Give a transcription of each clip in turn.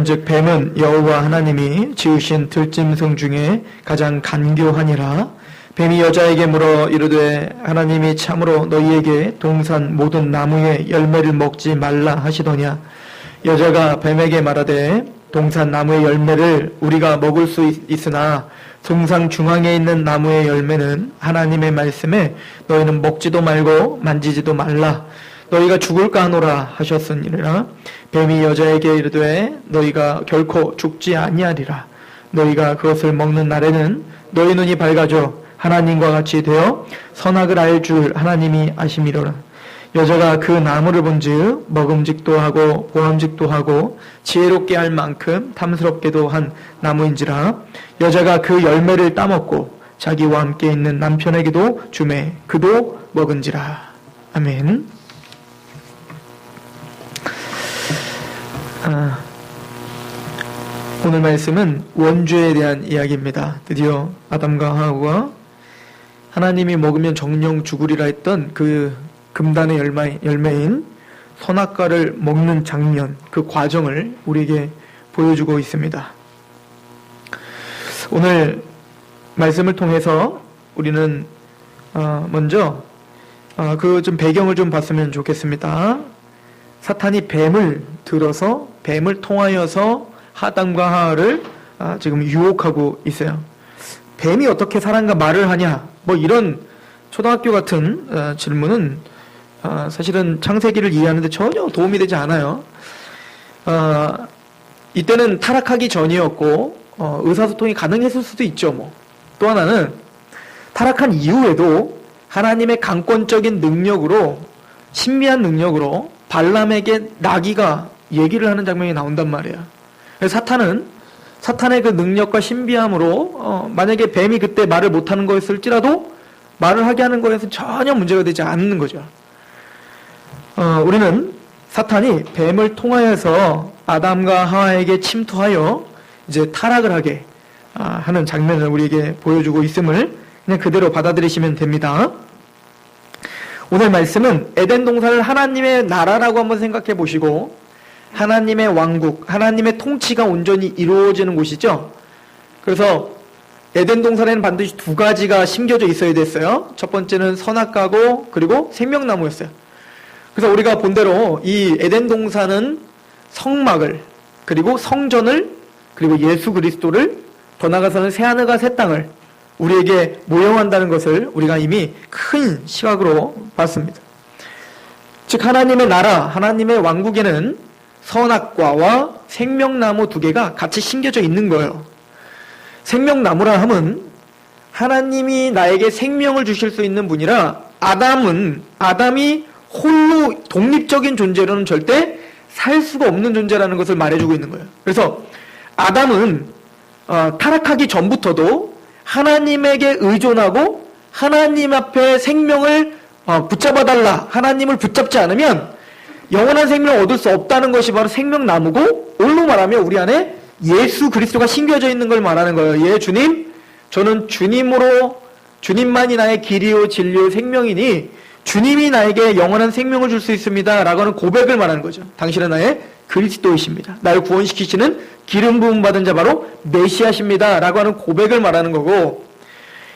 그런즉 뱀은 여호와 하나님이 지으신 들짐승 중에 가장 간교하니라. 뱀이 여자에게 물어 이르되 하나님이 참으로 너희에게 동산 모든 나무의 열매를 먹지 말라 하시더냐. 여자가 뱀에게 말하되 동산 나무의 열매를 우리가 먹을 수 있으나 동산 중앙에 있는 나무의 열매는 하나님의 말씀에 너희는 먹지도 말고 만지지도 말라. 너희가 죽을까 하노라 하셨으니라. 뱀이 여자에게 이르되 너희가 결코 죽지 아니하리라. 너희가 그것을 먹는 날에는 너희 눈이 밝아져 하나님과 같이 되어 선악을 알 줄 하나님이 아심이로라. 여자가 그 나무를 본즉 먹음직도 하고 보암직도 하고 지혜롭게 할 만큼 탐스럽게도 한 나무인지라. 여자가 그 열매를 따먹고 자기와 함께 있는 남편에게도 주매 그도 먹은지라. 아멘. 오늘 말씀은 원죄에 대한 이야기입니다. 드디어 아담과 하와가 하나님이 먹으면 정령 죽으리라 했던 그 금단의 열매인 선악과를 먹는 장면, 그 과정을 우리에게 보여주고 있습니다. 오늘 말씀을 통해서 우리는 먼저 그 좀 배경을 좀 봤으면 좋겠습니다. 사탄이 뱀을 들어서 뱀을 통하여서 아담과 하와를 지금 유혹하고 있어요. 뱀이 어떻게 사람과 말을 하냐? 뭐 이런 초등학교 같은 질문은 사실은 창세기를 이해하는데 전혀 도움이 되지 않아요. 이때는 타락하기 전이었고 의사소통이 가능했을 수도 있죠. 뭐. 또 하나는 타락한 이후에도 하나님의 강권적인 능력으로, 신비한 능력으로 발람에게 나귀가 얘기를 하는 장면이 나온단 말이에요. 그래서 사탄의 그 능력과 신비함으로 만약에 뱀이 그때 말을 못하는 거였을지라도 말을 하게 하는 거에서 전혀 문제가 되지 않는 거죠. 우리는 사탄이 뱀을 통하여서 아담과 하와에게 침투하여 이제 타락을 하게 하는 장면을 우리에게 보여주고 있음을 그냥 그대로 받아들이시면 됩니다. 오늘 말씀은 에덴 동산을 하나님의 나라라고 한번 생각해 보시고 하나님의 왕국, 하나님의 통치가 온전히 이루어지는 곳이죠. 그래서 에덴 동산에는 반드시 두 가지가 심겨져 있어야 됐어요. 첫 번째는 선악과고 그리고 생명나무였어요. 그래서 우리가 본 대로 이 에덴 동산은 성막을 그리고 성전을 그리고 예수 그리스도를 더 나아가서는 새하늘과 새 땅을 우리에게 모형한다는 것을 우리가 이미 큰 시각으로 봤습니다. 즉 하나님의 나라, 하나님의 왕국에는 선악과와 생명나무 두 개가 같이 심겨져 있는 거예요. 생명나무라 함은 하나님이 나에게 생명을 주실 수 있는 분이라 아담이 홀로 독립적인 존재로는 절대 살 수가 없는 존재라는 것을 말해주고 있는 거예요. 그래서 아담은 타락하기 전부터도 하나님에게 의존하고 하나님 앞에 생명을 붙잡아달라. 하나님을 붙잡지 않으면 영원한 생명을 얻을 수 없다는 것이 바로 생명나무고, 올로 말하면 우리 안에 예수 그리스도가 심겨져 있는 걸 말하는 거예요. 예, 주님, 저는 주님만이 나의 길이요 진리요 생명이니 주님이 나에게 영원한 생명을 줄 수 있습니다 라고 하는 고백을 말하는 거죠. 당신은 나의 그리스도이십니다. 나를 구원시키시는 기름 부음 받은 자 바로 메시아십니다 라고 하는 고백을 말하는 거고,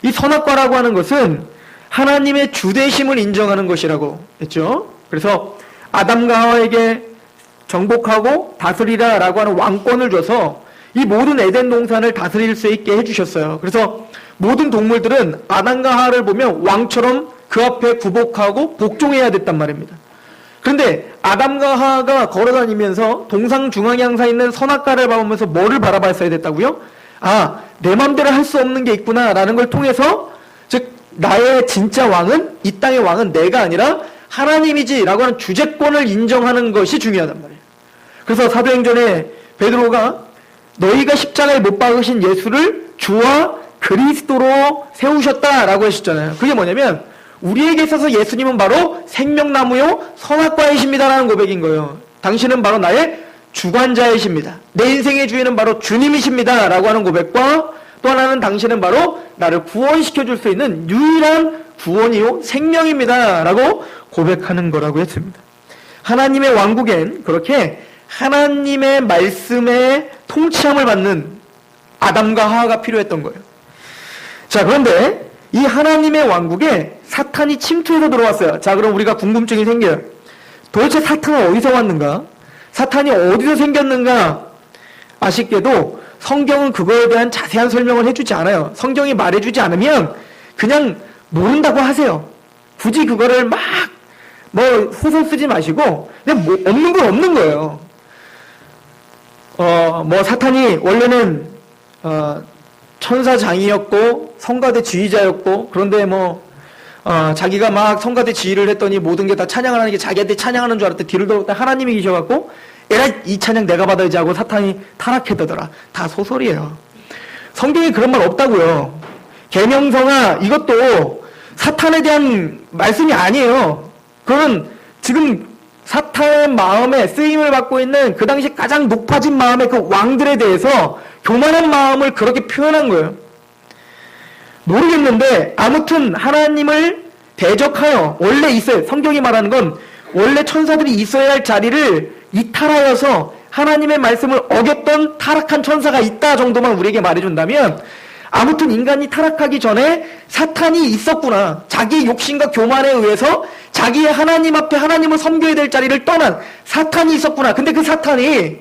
이 선악과라고 하는 것은 하나님의 주대심을 인정하는 것이라고 했죠. 그래서 아담과 하와에게 정복하고 다스리라 라고 하는 왕권을 줘서 이 모든 에덴 동산을 다스릴 수 있게 해주셨어요. 그래서 모든 동물들은 아담과 하와를 보면 왕처럼 그 앞에 구복하고 복종해야 됐단 말입니다. 그런데 아담과 하와가 걸어다니면서 동상 중앙에 항상 있는 선악과를 봐보면서 뭐를 바라봤어야 됐다고요? 내 맘대로 할 수 없는 게 있구나 라는 걸 통해서, 즉 나의 진짜 왕은, 이 땅의 왕은 내가 아니라 하나님이지 라고 하는 주재권을 인정하는 것이 중요하단 말이에요. 그래서 사도행전에 베드로가 너희가 십자가에 못 박으신 예수를 주와 그리스도로 세우셨다라고 하셨잖아요. 그게 뭐냐면 우리에게 있어서 예수님은 바로 생명나무요 선악과이십니다라는 고백인 거예요. 당신은 바로 나의 주관자이십니다. 내 인생의 주인은 바로 주님이십니다 라고 하는 고백과, 또 하나는 당신은 바로 나를 구원시켜줄 수 있는 유일한 구원이요 생명입니다 라고 고백하는 거라고 했습니다. 하나님의 왕국엔 그렇게 하나님의 말씀에 통치함을 받는 아담과 하와가 필요했던 거예요. 자, 그런데 이 하나님의 왕국에 사탄이 침투해서 들어왔어요. 자, 그럼 우리가 궁금증이 생겨요. 도대체 사탄은 어디서 왔는가? 사탄이 어디서 생겼는가? 아쉽게도 성경은 그거에 대한 자세한 설명을 해주지 않아요. 성경이 말해주지 않으면 그냥 모른다고 하세요. 굳이 그거를 막 소설 쓰지 마시고 그냥 없는 건 없는 거예요. 사탄이 원래는 천사장이었고 성가대 지휘자였고, 그런데 자기가 막 성가대 지휘를 했더니 모든 게 다 찬양을 하는 게 자기한테 찬양하는 줄 알았더니 뒤를 돌았더니 하나님이 계셔갖고 에라 이 찬양 내가 받아야지 하고 사탄이 타락했다더라. 다 소설이에요. 성경에 그런 말 없다고요. 계명성하 이것도 사탄에 대한 말씀이 아니에요. 그건 지금 사탄의 마음에 쓰임을 받고 있는 그 당시 가장 높아진 마음의 그 왕들에 대해서 교만한 마음을 그렇게 표현한 거예요. 모르겠는데 아무튼 하나님을 대적하여 원래 있어요. 성경이 말하는 건 원래 천사들이 있어야 할 자리를 이탈하여서 하나님의 말씀을 어겼던 타락한 천사가 있다 정도만 우리에게 말해준다면, 아무튼 인간이 타락하기 전에 사탄이 있었구나. 자기의 욕심과 교만에 의해서 자기의 하나님 앞에 하나님을 섬겨야 될 자리를 떠난 사탄이 있었구나. 근데 그 사탄이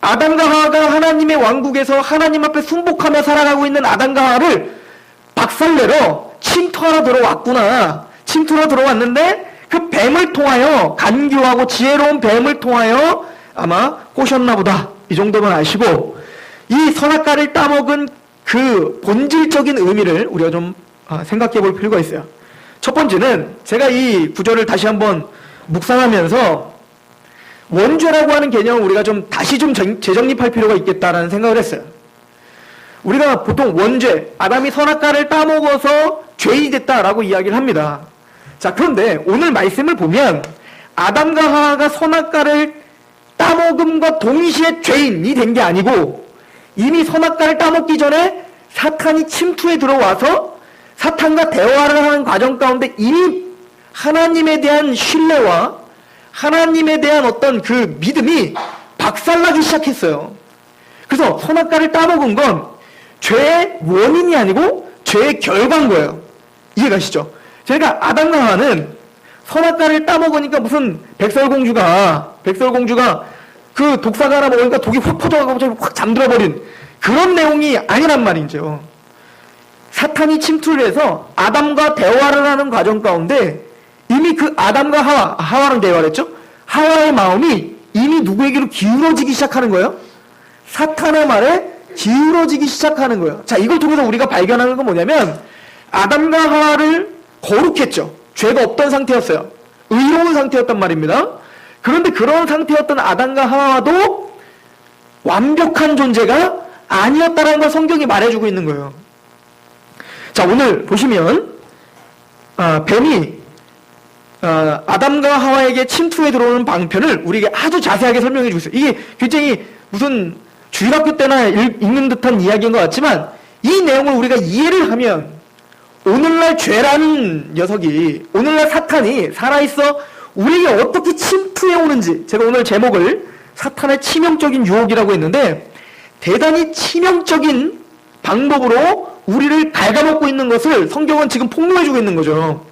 아담과 하와가 하나님의 왕국에서 하나님 앞에 순복하며 살아가고 있는 아담과 하와를 박살내러 침투하러 들어왔구나. 침투하러 들어왔는데 그 뱀을 통하여, 간교하고 지혜로운 뱀을 통하여 아마 꼬셨나 보다. 이 정도만 아시고, 이 선악과를 따먹은 그 본질적인 의미를 우리가 좀 생각해 볼 필요가 있어요. 첫 번째는 제가 이 구절을 다시 한번 묵상하면서 원죄라고 하는 개념을 우리가 다시 재정립할 필요가 있겠다라는 생각을 했어요. 우리가 보통 원죄, 아담이 선악과를 따먹어서 죄인이 됐다라고 이야기를 합니다. 자, 그런데 오늘 말씀을 보면 아담과 하와가 선악과를 따먹음과 동시에 죄인이 된 게 아니고, 이미 선악과를 따먹기 전에 사탄이 침투해 들어와서 사탄과 대화를 하는 과정 가운데 이미 하나님에 대한 신뢰와 하나님에 대한 어떤 그 믿음이 박살나기 시작했어요. 그래서 선악과를 따먹은 건 죄의 원인이 아니고 죄의 결과인 거예요. 이해가시죠? 그러니까 아담과 하와는 선악과를 따먹으니까 무슨 백설공주가 그 독사가 하나 먹으니까 독이 확 퍼져가지고 확 잠들어버린 그런 내용이 아니란 말이죠. 사탄이 침투를 해서 아담과 대화를 하는 과정 가운데 이미 그 아담과 하와랑 대화를 했죠. 하와의 마음이 이미 누구에게로 기울어지기 시작하는 거예요. 사탄의 말에 기울어지기 시작하는 거예요. 자, 이걸 통해서 우리가 발견하는 건 뭐냐면 아담과 하와를 거룩했죠. 죄가 없던 상태였어요. 의로운 상태였단 말입니다. 그런데 그런 상태였던 아담과 하와도 완벽한 존재가 아니었다는 걸 성경이 말해주고 있는 거예요. 자, 오늘 보시면 뱀이 아담과 하와에게 침투해 들어오는 방편을 우리에게 아주 자세하게 설명해 주고 있어요. 이게 굉장히 무슨 주일학교 때나 읽는 듯한 이야기인 것 같지만 이 내용을 우리가 이해를 하면 오늘날 죄라는 녀석이, 오늘날 사탄이 살아있어 우리에게 어떻게 침투해 오는지, 제가 오늘 제목을 사탄의 치명적인 유혹이라고 했는데 대단히 치명적인 방법으로 우리를 갉아먹고 있는 것을 성경은 지금 폭로해주고 있는 거죠.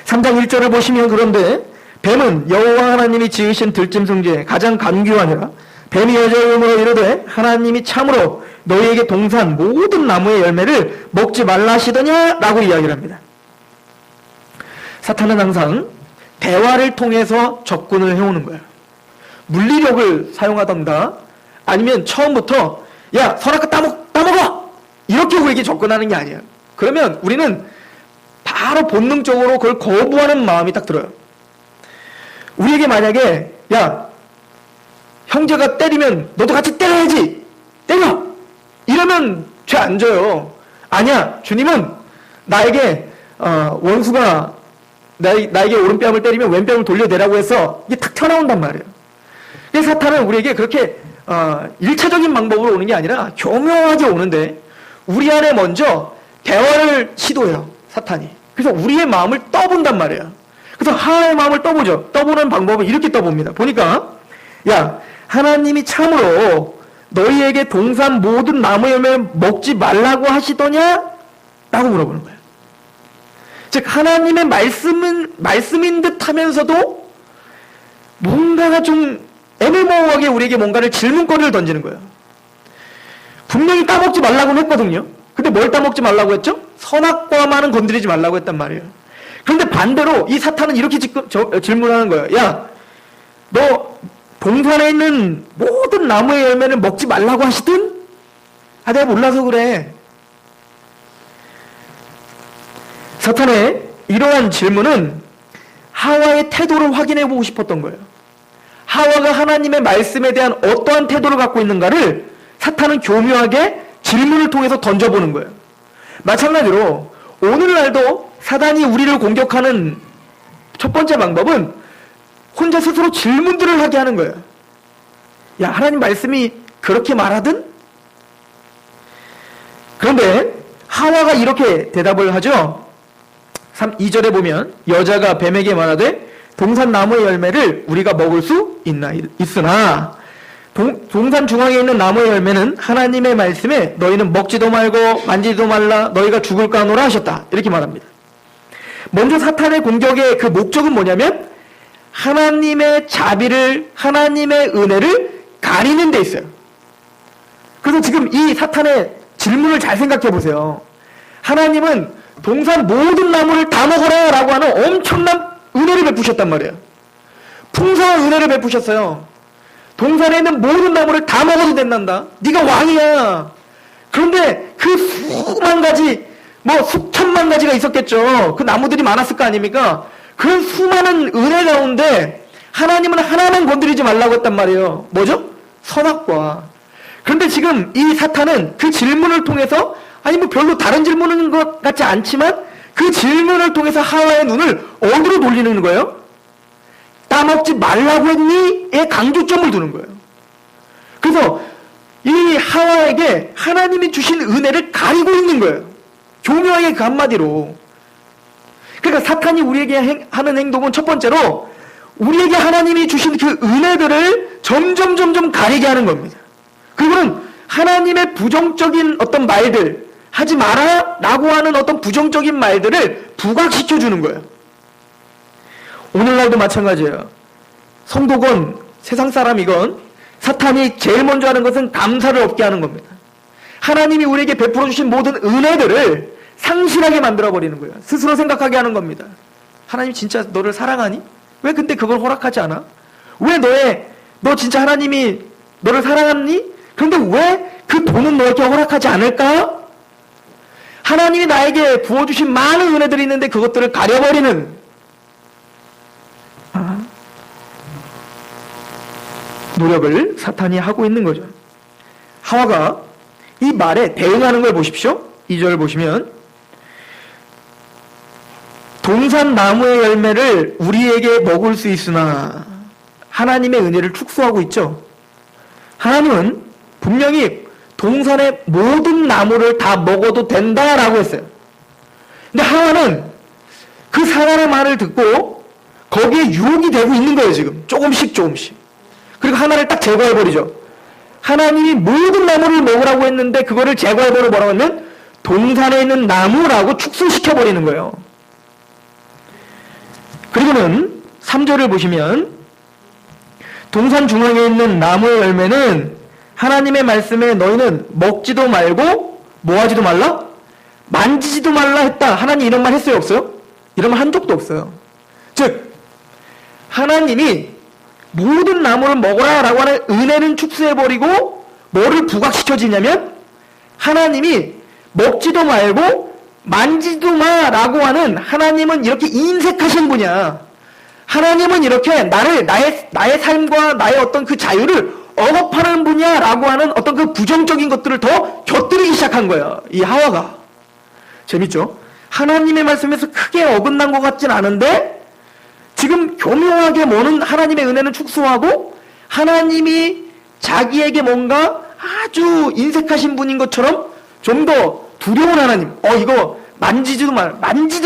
3장 1절을 보시면, 그런데 뱀은 여호와 하나님이 지으신 들짐승 중에 가장 간교하니라. 뱀이 여자의 음으로 이르되 하나님이 참으로 너희에게 동산 모든 나무의 열매를 먹지 말라 하시더냐 라고 이야기를 합니다. 사탄은 항상 대화를 통해서 접근을 해오는 거예요. 물리력을 사용하던가 아니면 처음부터 야 선악과 따먹어 이렇게 우리에게 접근하는 게 아니에요. 그러면 우리는 바로 본능적으로 그걸 거부하는 마음이 딱 들어요. 우리에게 만약에 야 형제가 때리면 너도 같이 때려야지, 때려! 이러면 죄 안 져요. 아니야, 주님은 나에게 원수가 나에게 오른뺨을 때리면 왼뺨을 돌려내라고 해서 이게 탁 튀어나온단 말이에요. 그래서 사탄은 우리에게 그렇게 1차적인 방법으로 오는 게 아니라 교묘하게 오는데 우리 안에 먼저 대화를 시도해요, 사탄이. 그래서 우리의 마음을 떠본단 말이에요. 그래서 하와의 마음을 떠보죠. 떠보는 방법은 이렇게 떠봅니다. 보니까 야, 하나님이 참으로 너희에게 동산 모든 나무 열매 먹지 말라고 하시더냐? 라고 물어보는 거예요. 즉 하나님의 말씀인 듯 하면서도 뭔가가 좀 애매모호하게 우리에게 뭔가를 질문거리를 던지는 거예요. 분명히 따먹지 말라고는 했거든요. 근데 뭘 따먹지 말라고 했죠? 선악과만은 건드리지 말라고 했단 말이에요. 그런데 반대로 이 사탄은 이렇게 질문하는 거예요. 야, 너 동산에 있는 모든 나무의 열매는 먹지 말라고 하시든? 아, 내가 몰라서 그래. 사탄의 이러한 질문은 하와의 태도를 확인해 보고 싶었던 거예요. 하와가 하나님의 말씀에 대한 어떠한 태도를 갖고 있는가를 사탄은 교묘하게 질문을 통해서 던져보는 거예요. 마찬가지로 오늘날도 사단이 우리를 공격하는 첫 번째 방법은 혼자 스스로 질문들을 하게 하는 거예요. 야, 하나님 말씀이 그렇게 말하든? 그런데 하와가 이렇게 대답을 하죠. 2절에 보면 여자가 뱀에게 말하되 동산 나무의 열매를 우리가 먹을 수 있으나 동산 중앙에 있는 나무의 열매는 하나님의 말씀에 너희는 먹지도 말고 만지지도 말라 너희가 죽을까 하노라 하셨다. 이렇게 말합니다. 먼저 사탄의 공격의 그 목적은 뭐냐면 하나님의 자비를, 하나님의 은혜를 가리는 데 있어요. 그래서 지금 이 사탄의 질문을 잘 생각해 보세요. 하나님은 동산 모든 나무를 다 먹어라 라고 하는 엄청난 은혜를 베푸셨단 말이에요. 풍성한 은혜를 베푸셨어요. 동산에 있는 모든 나무를 다 먹어도 된단다. 네가 왕이야. 그런데 그 수만 가지, 수천만 가지가 있었겠죠. 그 나무들이 많았을 거 아닙니까? 그런 수많은 은혜 가운데 하나님은 하나만 건드리지 말라고 했단 말이에요. 뭐죠? 선악과. 그런데 지금 이 사탄은 그 질문을 통해서 별로 다른 질문인 것 같지 않지만 그 질문을 통해서 하와의 눈을 어디로 돌리는 거예요? 따먹지 말라고 했니?에 강조점을 두는 거예요. 그래서 이 하와에게 하나님이 주신 은혜를 가리고 있는 거예요. 교묘하게 그 한마디로. 그러니까 사탄이 우리에게 하는 행동은 첫 번째로 우리에게 하나님이 주신 그 은혜들을 점점 가리게 하는 겁니다. 그리고는 하나님의 부정적인 어떤 말들, 하지 마라 라고 하는 어떤 부정적인 말들을 부각시켜 주는 거예요. 오늘날도 마찬가지예요. 성도건 세상 사람이건 사탄이 제일 먼저 하는 것은 감사를 없게 하는 겁니다. 하나님이 우리에게 베풀어 주신 모든 은혜들을 상실하게 만들어버리는 거예요. 스스로 생각하게 하는 겁니다. 하나님 진짜 너를 사랑하니? 왜 근데 그걸 허락하지 않아? 왜 너 진짜 하나님이 너를 사랑하니? 그런데 왜 그 돈은 너에게 허락하지 않을까? 하나님이 나에게 부어주신 많은 은혜들이 있는데 그것들을 가려버리는 노력을 사탄이 하고 있는 거죠. 하와가 이 말에 대응하는 걸 보십시오. 2절을 보시면 동산 나무의 열매를 우리에게 먹을 수 있으나 하나님의 은혜를 축소하고 있죠. 하나님은 분명히 동산의 모든 나무를 다 먹어도 된다라고 했어요. 근데 하와는 그 사단의 말을 듣고 거기에 유혹이 되고 있는 거예요. 지금 조금씩 그리고 하나를 딱 제거해버리죠. 하나님이 모든 나무를 먹으라고 했는데 그거를 제거해버려 뭐라고 하면 동산에 있는 나무라고 축소시켜버리는 거예요. 그리고는 3절을 보시면 동산 중앙에 있는 나무의 열매는 하나님의 말씀에 너희는 먹지도 말고 뭐하지도 말라? 만지지도 말라 했다. 하나님 이런 말 했어요? 없어요? 이런 말 한 적도 없어요. 즉 하나님이 모든 나무를 먹어라 라고 하는 은혜는 축소해버리고 뭐를 부각시켜지냐면 하나님이 먹지도 말고 만지도 마라고 하는 하나님은 이렇게 인색하신 분이야. 하나님은 이렇게 나의 삶과 나의 어떤 그 자유를 억압하는 분이야 라고 하는 어떤 그 부정적인 것들을 더 곁들이기 시작한 거예요. 이 하와가. 재밌죠? 하나님의 말씀에서 크게 어긋난 것 같진 않은데 지금 교묘하게 뭐는 하나님의 은혜는 축소하고 하나님이 자기에게 뭔가 아주 인색하신 분인 것처럼 좀 더 두려운 하나님, 이거 만지지도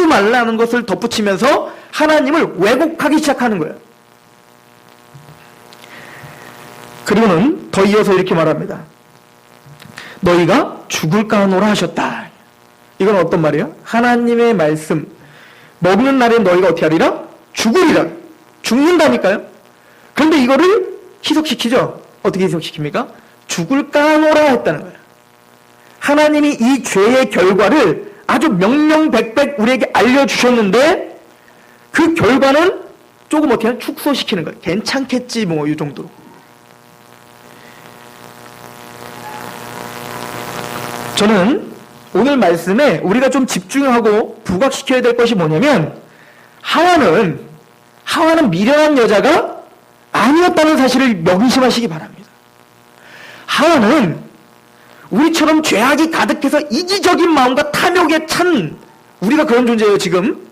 말라는 것을 덧붙이면서 하나님을 왜곡하기 시작하는 거예요. 그리고는 더 이어서 이렇게 말합니다. 너희가 죽을까 하노라 하셨다. 이건 어떤 말이에요? 하나님의 말씀, 먹는 날에 너희가 어떻게 하리라? 죽으리라. 죽는다니까요. 그런데 이거를 희석시키죠. 어떻게 희석시킵니까? 죽을까 하노라 했다는 거예요. 하나님이 이 죄의 결과를 아주 명명백백 우리에게 알려주셨는데 그 결과는 조금 어떻게 하면 축소시키는 거예요. 괜찮겠지 뭐 이 정도로. 저는 오늘 말씀에 우리가 좀 집중하고 부각시켜야 될 것이 뭐냐면 하와는 미련한 여자가 아니었다는 사실을 명심하시기 바랍니다. 하와는 우리처럼 죄악이 가득해서 이기적인 마음과 탐욕에 찬 우리가 그런 존재예요. 지금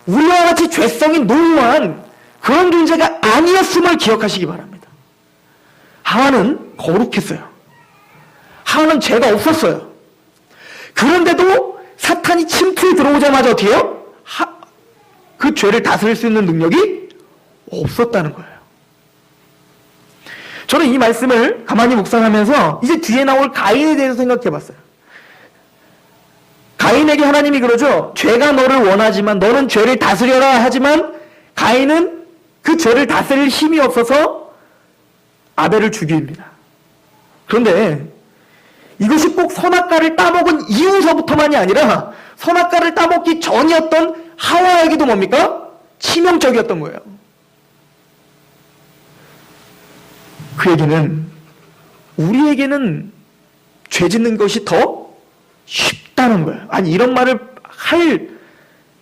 우리와 같이 죄성이 농후한 그런 존재가 아니었음을 기억하시기 바랍니다. 하와는 거룩했어요. 하와는 죄가 없었어요. 그런데도 사탄이 침투에 들어오자마자 어떻게 해요? 그 죄를 다스릴 수 있는 능력이 없었다는 거예요. 저는 이 말씀을 가만히 묵상하면서 이제 뒤에 나올 가인에 대해서 생각해 봤어요. 가인에게 하나님이 그러죠. 죄가 너를 원하지만 너는 죄를 다스려라 하지만 가인은 그 죄를 다스릴 힘이 없어서 아벨을 죽입니다. 그런데 이것이 꼭 선악과를 따먹은 이후서부터만이 아니라 선악과를 따먹기 전이었던 하와에게도 뭡니까? 치명적이었던 거예요. 우리에게는 죄 짓는 것이 더 쉽다는 거예요. 아니 이런 말을 할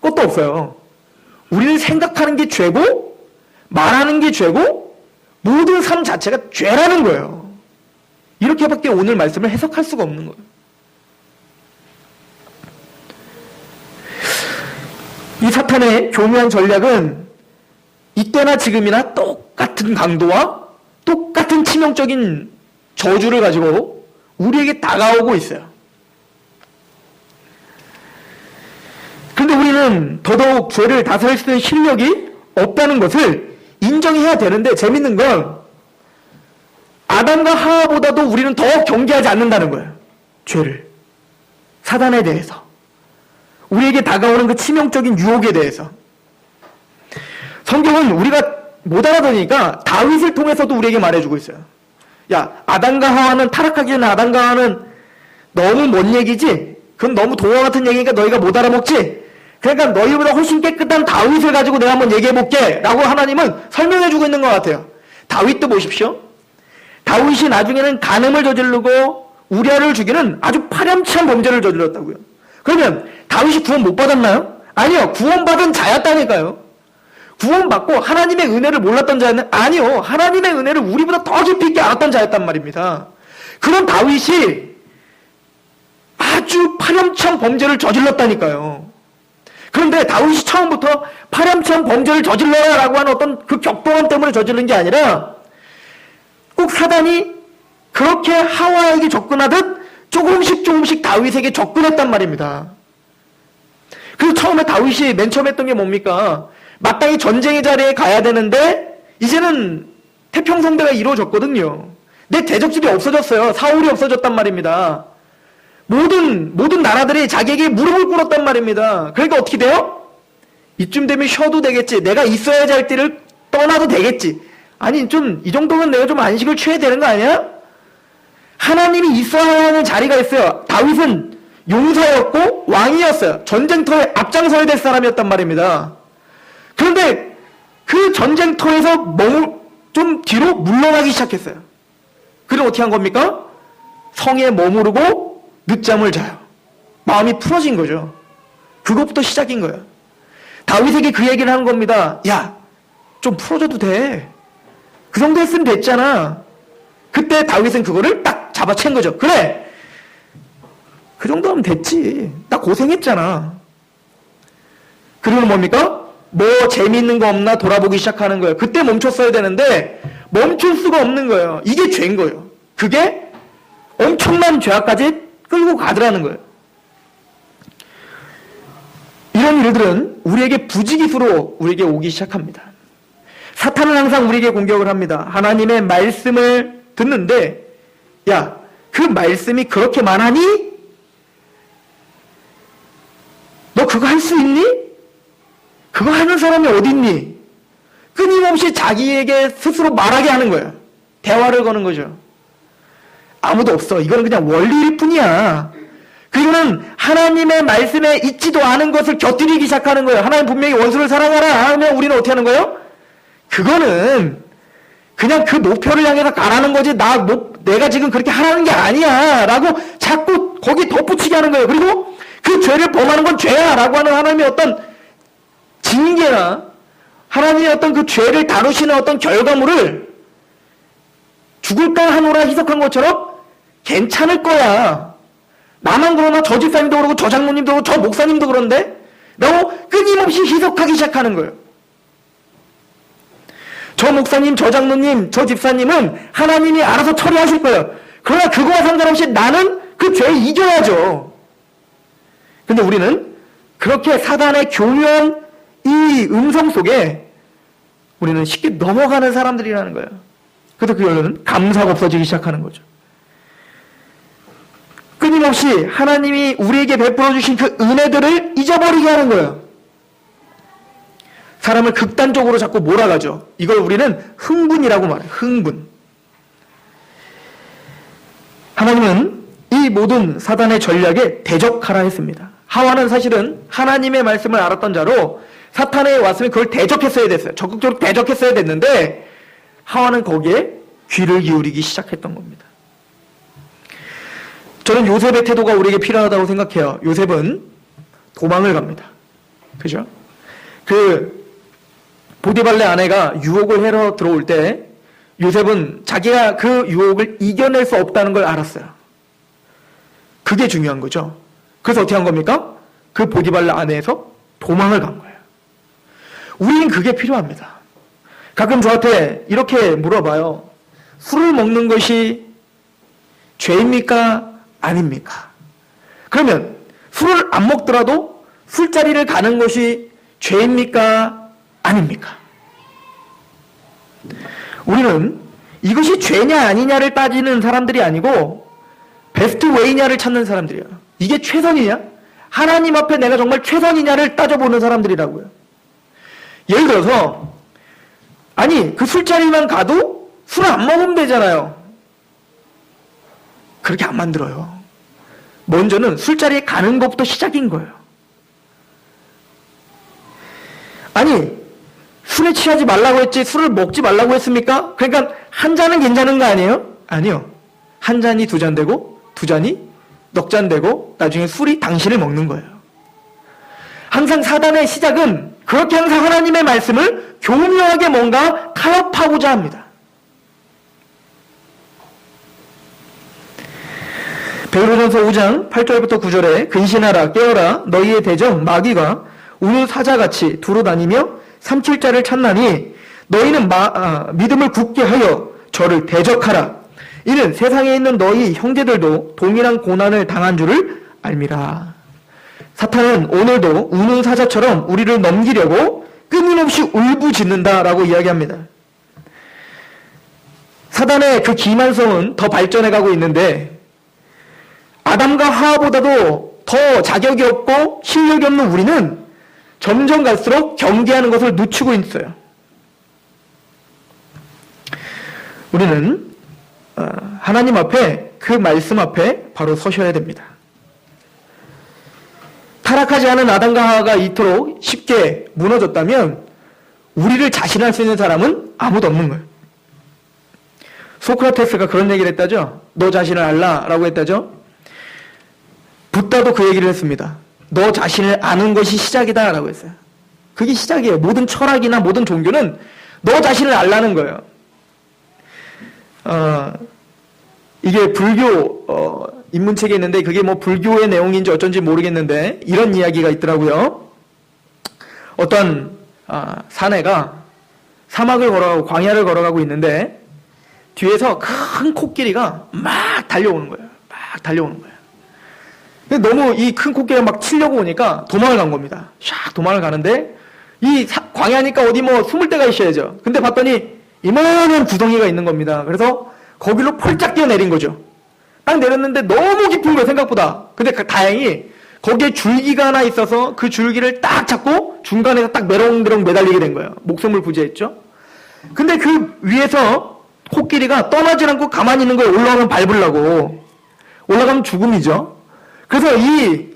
것도 없어요. 우리는 생각하는 게 죄고 말하는 게 죄고 모든 삶 자체가 죄라는 거예요. 이렇게밖에 오늘 말씀을 해석할 수가 없는 거예요. 이 사탄의 교묘한 전략은 이때나 지금이나 똑같은 강도와 똑같은 치명적인 저주를 가지고 우리에게 다가오고 있어요. 그런데 우리는 더더욱 죄를 다스릴 수 있는 실력이 없다는 것을 인정해야 되는데 재밌는 건 아담과 하와보다도 우리는 더 경계하지 않는다는 거예요. 죄를. 사단에 대해서. 우리에게 다가오는 그 치명적인 유혹에 대해서. 성경은 우리가 못 알아들으니까 다윗을 통해서도 우리에게 말해주고 있어요. 야, 아담과 하와는 타락하기 전에 아담과 하와는 너무 먼 얘기지? 그건 너무 동화 같은 얘기니까 너희가 못 알아먹지? 그러니까 너희보다 훨씬 깨끗한 다윗을 가지고 내가 한번 얘기해볼게 라고 하나님은 설명해주고 있는 것 같아요. 다윗도 보십시오. 다윗이 나중에는 간음을 저지르고 우리아를 죽이는 아주 파렴치한 범죄를 저질렀다고요. 그러면 다윗이 구원 못 받았나요? 아니요. 구원받은 자였다니까요. 구원받고 하나님의 은혜를 몰랐던 자였나요? 아니요. 하나님의 은혜를 우리보다 더 깊이 있게 알았던 자였단 말입니다. 그런 다윗이 아주 파렴치한 범죄를 저질렀다니까요. 그런데 다윗이 처음부터 파렴치한 범죄를 저질러라라고 하는 어떤 그 격동함 때문에 저지른 게 아니라 꼭 사단이 그렇게 하와에게 접근하듯 조금씩 다윗에게 접근했단 말입니다. 그래서 처음에 다윗이 맨 처음 했던 게 뭡니까? 마땅히 전쟁의 자리에 가야 되는데 이제는 태평성대가 이루어졌거든요. 내 대적집이 없어졌어요. 사울이 없어졌단 말입니다. 모든 나라들이 자기에게 무릎을 꿇었단 말입니다. 그러니까 어떻게 돼요? 이쯤 되면 쉬어도 되겠지. 내가 있어야지 할 때를 떠나도 되겠지. 아니 좀 이 정도면 내가 좀 안식을 취해야 되는 거 아니야? 하나님이 있어야 하는 자리가 있어요. 다윗은 용사였고 왕이었어요. 전쟁터에 앞장서야 될 사람이었단 말입니다. 그런데 그 전쟁터에서 좀 뒤로 물러나기 시작했어요. 그럼 어떻게 한 겁니까? 성에 머무르고 늦잠을 자요. 마음이 풀어진 거죠. 그것부터 시작인 거예요. 다윗에게 그 얘기를 하는 겁니다. 야, 좀 풀어줘도 돼. 그 정도 했으면 됐잖아. 그때 다윗은 그거를 딱 잡아챈 거죠. 그래, 그 정도 하면 됐지. 나 고생했잖아. 그리고 뭡니까? 뭐 재미있는 거 없나 돌아보기 시작하는 거예요. 그때 멈췄어야 되는데 멈출 수가 없는 거예요. 이게 죄인 거예요. 그게 엄청난 죄악까지 끌고 가더라는 거예요. 이런 일들은 우리에게 부지기수로 우리에게 오기 시작합니다. 사탄은 항상 우리에게 공격을 합니다. 하나님의 말씀을 듣는데 야, 그 말씀이 그렇게 많하니? 너 그거 할 수 있니? 그거 하는 사람이 어디 있니? 끊임없이 자기에게 스스로 말하게 하는 거예요. 대화를 거는 거죠. 아무도 없어. 이거는 그냥 원리일 뿐이야. 그리고는 하나님의 말씀에 있지도 않은 것을 곁들이기 시작하는 거예요. 하나님 분명히 원수를 사랑하라 하면 우리는 어떻게 하는 거예요? 그거는 그냥 그 목표를 향해서 가라는 거지 내가 지금 그렇게 하라는 게 아니야 라고 자꾸 거기 덧붙이게 하는 거예요. 그리고 그 죄를 범하는 건 죄야 라고 하는 하나님의 어떤 징계나 하나님의 어떤 그 죄를 다루시는 어떤 결과물을 죽을까 하노라 희석한 것처럼 괜찮을 거야. 나만 그러나 저 집사님도 그러고 저 장로님도 그러고 저 목사님도 그런데 라고 끊임없이 희석하기 시작하는 거예요. 저 목사님, 저 장로님, 저 집사님은 하나님이 알아서 처리하실 거예요. 그러나 그거와 상관없이 나는 그 죄에 이겨야죠. 근데 우리는 그렇게 사단의 교묘한 이 음성 속에 우리는 쉽게 넘어가는 사람들이라는 거예요. 그래서 그 결론은 감사가 없어지기 시작하는 거죠. 끊임없이 하나님이 우리에게 베풀어 주신 그 은혜들을 잊어버리게 하는 거예요. 사람을 극단적으로 자꾸 몰아가죠. 이걸 우리는 흥분이라고 말해요. 흥분. 하나님은 이 모든 사단의 전략에 대적하라 했습니다. 하와는 사실은 하나님의 말씀을 알았던 자로 사탄에 왔으면 그걸 대적했어야 됐어요. 적극적으로 대적했어야 됐는데 하와는 거기에 귀를 기울이기 시작했던 겁니다. 저는 요셉의 태도가 우리에게 필요하다고 생각해요. 요셉은 도망을 갑니다. 그죠? 보디발의 아내가 유혹을 해러 들어올 때 요셉은 자기가 그 유혹을 이겨낼 수 없다는 걸 알았어요. 그게 중요한 거죠. 그래서 어떻게 한 겁니까? 그 보디발의 아내에서 도망을 간 거예요. 우리는 그게 필요합니다. 가끔 저한테 이렇게 물어봐요. 술을 먹는 것이 죄입니까? 아닙니까? 그러면 술을 안 먹더라도 술자리를 가는 것이 죄입니까? 아닙니까? 우리는 이것이 죄냐 아니냐를 따지는 사람들이 아니고 베스트 웨이냐를 찾는 사람들이에요. 이게 최선이냐? 하나님 앞에 내가 정말 최선이냐를 따져보는 사람들이라고요. 예를 들어서 그 술자리만 가도 술 안 먹으면 되잖아요. 그렇게 안 만들어요. 먼저는 술자리에 가는 것부터 시작인 거예요. 술에 취하지 말라고 했지 술을 먹지 말라고 했습니까? 그러니까 한 잔은 괜찮은 거 아니에요? 아니요. 한 잔이 두 잔 되고 두 잔이 넉 잔 되고 나중에 술이 당신을 먹는 거예요. 항상 사단의 시작은 그렇게 항상 하나님의 말씀을 교묘하게 뭔가 타협하고자 합니다. 베드로전서 5장 8절부터 9절에 근신하라 깨어라 너희의 대적 마귀가 우는 사자같이 두루 다니며 삼킬 자를 찾나니 너희는 믿음을 굳게 하여 저를 대적하라. 이는 세상에 있는 너희 형제들도 동일한 고난을 당한 줄을 알미라. 사탄은 오늘도 우는 사자처럼 우리를 넘기려고 끊임없이 울부짖는다라고 이야기합니다. 사단의 그 기만성은 더 발전해가고 있는데 아담과 하와보다도 더 자격이 없고 실력이 없는 우리는 점점 갈수록 경계하는 것을 늦추고 있어요. 우리는 하나님 앞에 그 말씀 앞에 바로 서셔야 됩니다. 타락하지 않은 아담과 하와가 이토록 쉽게 무너졌다면 우리를 자신할 수 있는 사람은 아무도 없는 거예요. 소크라테스가 그런 얘기를 했다죠. 너 자신을 알라라고 했다죠. 붓다도 그 얘기를 했습니다. 너 자신을 아는 것이 시작이다 라고 했어요. 그게 시작이에요. 모든 철학이나 모든 종교는 너 자신을 알라는 거예요. 이게 불교 입문책에 있는데 그게 뭐 불교의 내용인지 어쩐지 모르겠는데 이런 이야기가 있더라고요. 어떤 사내가 사막을 걸어가고 광야를 걸어가고 있는데 뒤에서 큰 코끼리가 막 달려오는 거예요. 막 달려오는 거예요. 근데 너무 이 큰 코끼리가 막 치려고 오니까 도망을 간 겁니다. 샥 도망을 가는데 이 광야니까 어디 뭐 숨을 데가 있어야죠. 근데 봤더니 이만한 구덩이가 있는 겁니다. 그래서 거기로 폴짝 뛰어내린 거죠. 딱 내렸는데 너무 깊은 거예요, 생각보다. 근데 다행히 거기에 줄기가 하나 있어서 그 줄기를 딱 잡고 중간에서 딱 메롱메롱 매달리게 된 거예요. 목숨을 부지했죠. 근데 그 위에서 코끼리가 떠나지 않고 가만히 있는 거예요. 올라가면 밟으려고. 올라가면 죽음이죠. 그래서 이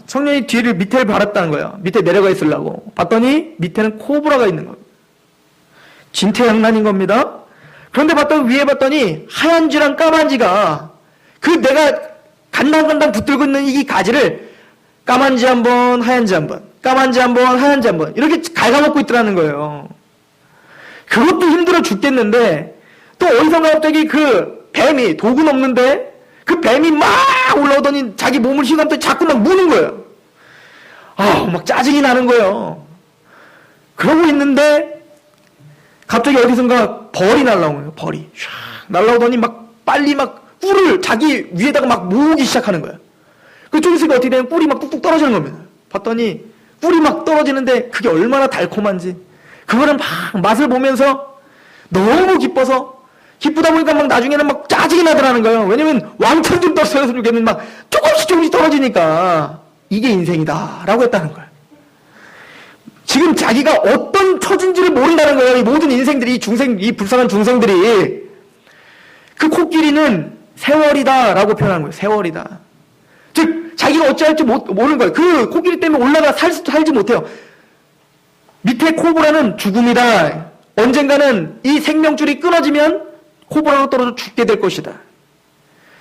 청년이 뒤를 밑에 밟았다는 거예요. 밑에 내려가 있으려고. 봤더니 밑에는 코브라가 있는 거예요. 진퇴양난인 겁니다. 그런데 위에 봤더니 하얀 쥐랑 까만 쥐가 그 내가 간당간당 붙들고 있는 이 가지를 까만 쥐 한 번, 하얀 쥐 한 번, 까만 쥐 한 번, 하얀 쥐 한 번 이렇게 갉아먹고 있더라는 거예요. 그것도 힘들어 죽겠는데 또 어디선가 갑자기 그 뱀이 독은 없는데 그 뱀이 막 올라오더니 자기 몸을 휘감더니 자꾸 막 무는 거예요. 막 짜증이 나는 거예요. 그러고 있는데 갑자기 어디선가 벌이 날라오는 거예요. 벌이 샥 날라오더니 막 빨리 막 꿀을 자기 위에다가 막 모으기 시작하는 거예요. 그쪽에서 어떻게 되면 꿀이 막 뚝뚝 떨어지는 겁니다. 봤더니 꿀이 막 떨어지는데 그게 얼마나 달콤한지 그거를 막 맛을 보면서 너무 기쁘다 보니까 막 나중에는 막 짜증이 나더라는 거예요. 왜냐면 왕창 좀 떨어져서 좋겠는 막 조금씩 떨어지니까 이게 인생이다 라고 했다는 거예요. 지금 자기가 어떤 처진지를 모른다는 거예요. 이 모든 인생들이 이 불쌍한 중생들이. 그 코끼리는 세월이다 라고 표현하는 거예요. 세월이다. 즉 자기가 어찌할지 모르는 거예요. 그 코끼리 때문에 올라가 살지 못해요. 밑에 코브라는 죽음이다. 언젠가는 이 생명줄이 끊어지면 코브라로 떨어져 죽게 될 것이다.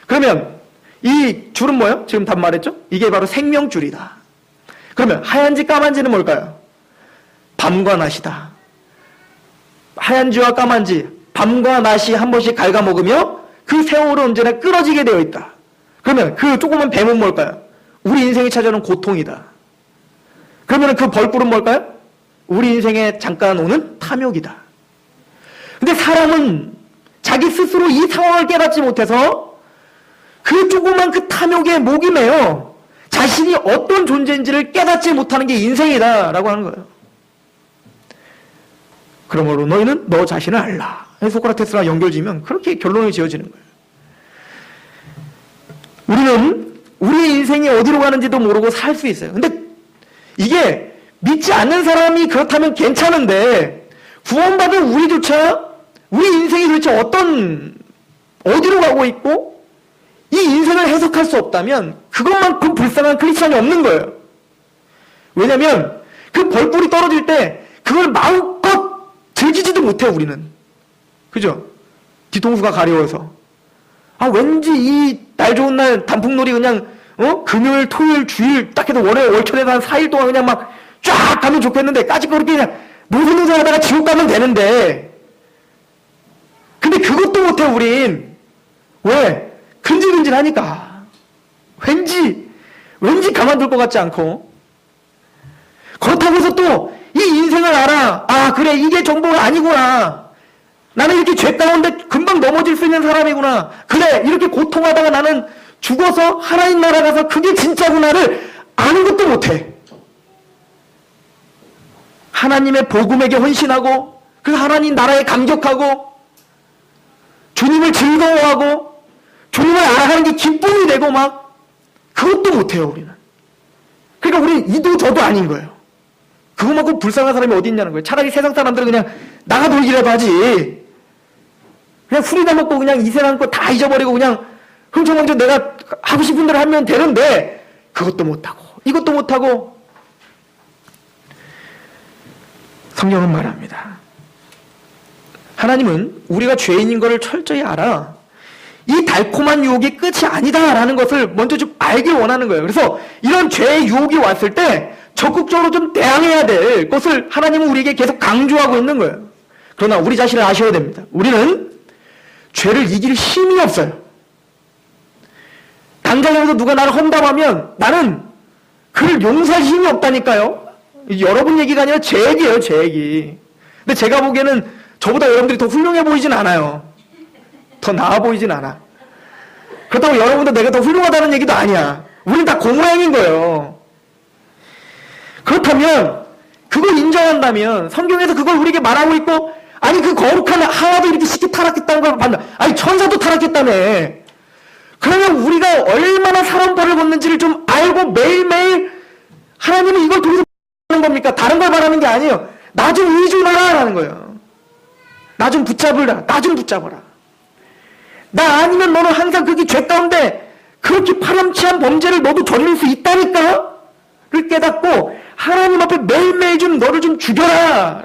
그러면 이 줄은 뭐예요? 지금 답 말했죠? 이게 바로 생명줄이다. 그러면 하얀지 까만지는 뭘까요? 밤과 낮이다. 하얀지와 까만지, 밤과 낮이 한 번씩 갉아먹으며 그 세월은 언제나 끊어지게 되어 있다. 그러면 그 조그만 뱀은 뭘까요? 우리 인생이 찾아오는 고통이다. 그러면 그 벌꿀은 뭘까요? 우리 인생에 잠깐 오는 탐욕이다. 근데 사람은 자기 스스로 이 상황을 깨닫지 못해서 그 조그만 그 탐욕에 목이 메어 자신이 어떤 존재인지를 깨닫지 못하는 게 인생이다라고 하는 거예요. 그러므로 너희는 너 자신을 알라. 소크라테스랑 연결지면 그렇게 결론이 지어지는 거예요. 우리는 우리 인생이 어디로 가는지도 모르고 살 수 있어요. 근데 이게 믿지 않는 사람이 그렇다면 괜찮은데 구원받은 우리조차 우리 인생이 도대체 어디로 가고 있고 이 인생을 해석할 수 없다면 그것만큼 불쌍한 크리스천이 없는 거예요. 왜냐하면 그 벌꿀이 떨어질 때 그걸 마음껏 즐기지도 못해요. 우리는. 그죠? 뒤통수가 가려워서. 왠지 이 날 좋은 날 단풍놀이 그냥 금요일, 토요일, 주일 딱 해도 월요일, 월초에서 한 4일 동안 그냥 막 쫙 가면 좋겠는데 까짓 그렇게 그냥 노선노선하다가 지옥 가면 되는데 근데 그것도 못해 우린. 왜? 근질근질하니까. 왠지 가만둘 것 같지 않고. 그렇다고 해서 또 이 인생을 알아. 그래 이게 전부가 아니구나. 나는 이렇게 죄 가운데 금방 넘어질 수 있는 사람이구나. 그래 이렇게 고통하다가 나는 죽어서 하나님 나라 가서 그게 진짜구나를 아는 것도 못해. 하나님의 복음에게 헌신하고 그 하나님 나라에 감격하고 주님을 즐거워하고 주님을 알아가는 게 기쁨이 되고 막 그것도 못해요 우리는. 그러니까 우리는 이도 저도 아닌 거예요. 그것만큼 불쌍한 사람이 어디 있냐는 거예요. 차라리 세상 사람들은 그냥 나가 놀기라도 하지. 그냥 술이나 먹고 그냥 이 세상 거 다 잊어버리고 그냥 흥청망청 내가 하고 싶은 대로 하면 되는데 그것도 못하고 이것도 못하고. 성경은 말합니다. 하나님은 우리가 죄인인 것을 철저히 알아 이 달콤한 유혹이 끝이 아니다라는 것을 먼저 좀 알길 원하는 거예요. 그래서 이런 죄의 유혹이 왔을 때 적극적으로 좀 대항해야 될 것을 하나님은 우리에게 계속 강조하고 있는 거예요. 그러나 우리 자신을 아셔야 됩니다. 우리는 죄를 이길 힘이 없어요. 당장에서 누가 나를 험담하면 나는 그를 용서할 힘이 없다니까요. 여러분 얘기가 아니라 제 얘기예요, 제 얘기. 근데 제가 보기에는 저보다 여러분들이 더 훌륭해 보이진 않아요. 더 나아 보이진 않아. 그렇다고 여러분도 내가 더 훌륭하다는 얘기도 아니야. 우린 다 고모양인 거예요. 그렇다면 그걸 인정한다면 성경에서 그걸 우리에게 말하고 있고, 아니 그 거룩한 하와도 이렇게 쉽게 타락했다는 걸 봤다. 아니 천사도 타락했다며. 그러면 우리가 얼마나 사람 벌을 걷는지를 좀 알고 매일매일 하나님은 이걸 통해서 하는 겁니까? 다른 걸 말하는 게 아니에요. 나 좀 의존하라 라는 거예요. 나 좀 붙잡으라. 나 좀 붙잡아라. 나 아니면 너는 항상 그게 죄 가운데 그렇게 파렴치한 범죄를 너도 저릴 수 있다니까? 를 깨닫고 하나님 앞에 매일매일 좀 너를 좀 죽여라.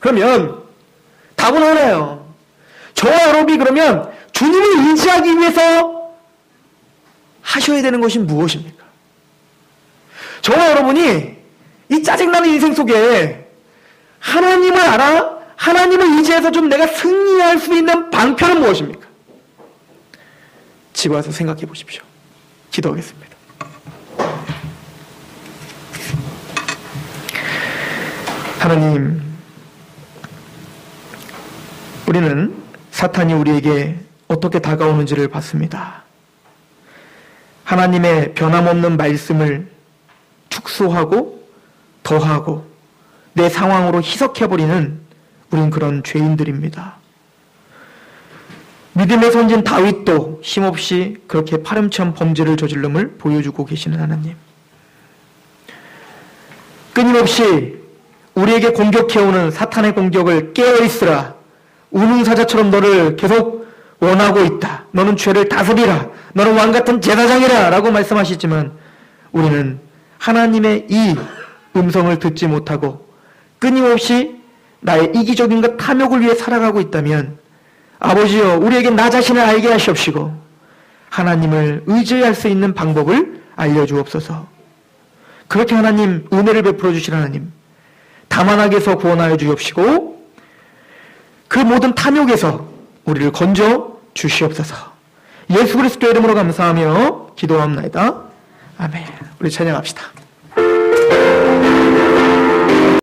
그러면 답은 하나예요. 저와 여러분이 그러면 주님을 의지하기 위해서 하셔야 되는 것이 무엇입니까? 저와 여러분이 이 짜증나는 인생 속에 하나님을 알아? 하나님을 의지해서 좀 내가 승리할 수 있는 방편은 무엇입니까? 집에 와서 생각해 보십시오. 기도하겠습니다. 하나님, 우리는 사탄이 우리에게 어떻게 다가오는지를 봤습니다. 하나님의 변함없는 말씀을 축소하고 더하고 내 상황으로 희석해버리는 우린 그런 죄인들입니다. 믿음의 선진 다윗도 힘없이 그렇게 파렴치한 범죄를 저질름을 보여주고 계시는 하나님. 끊임없이 우리에게 공격해오는 사탄의 공격을 깨어있으라. 우문사자처럼 너를 계속 원하고 있다. 너는 죄를 다스리라. 너는 왕같은 제사장이라 라고 말씀하시지만 우리는 하나님의 이 음성을 듣지 못하고 끊임없이 나의 이기적인 것 탐욕을 위해 살아가고 있다면 아버지여 우리에게 나 자신을 알게 하시옵시고 하나님을 의지할 수 있는 방법을 알려주옵소서. 그렇게 하나님 은혜를 베풀어 주실 하나님 다만하게서 구원하여 주옵시고 그 모든 탐욕에서 우리를 건져 주시옵소서. 예수 그리스도의 이름으로 감사하며 기도합나이다. 아멘. 우리 찬양합시다.